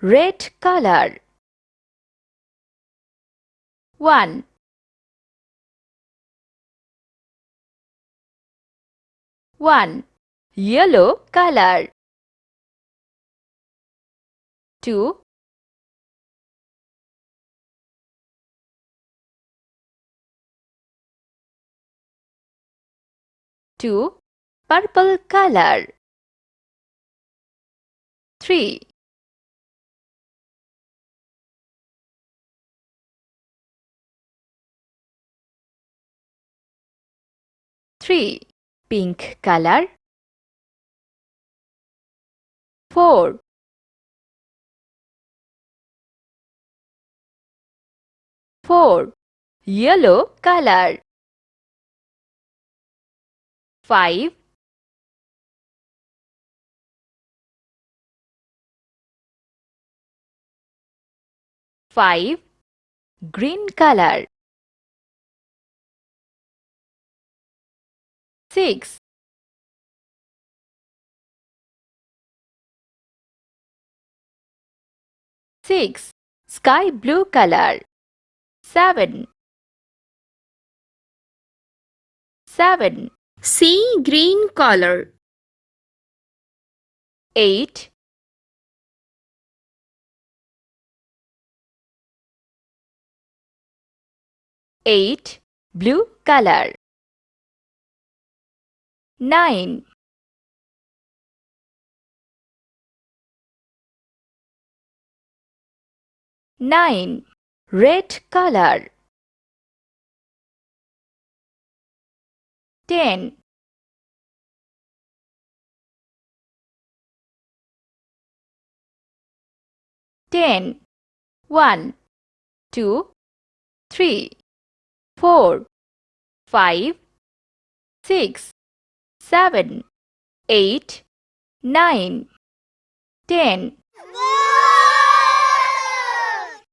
red color. 1, 1, yellow color. 2, 2, purple color. 3, 3, pink color. 4, 4, yellow color. 5, 5, green color. 6, 6, sky blue color. 7, 7, sea green color. 8, 8, blue color. 9, 9, red color. 10, 10, 1, 2, 3, 4, 5, 6, 7, 8, 9, 10.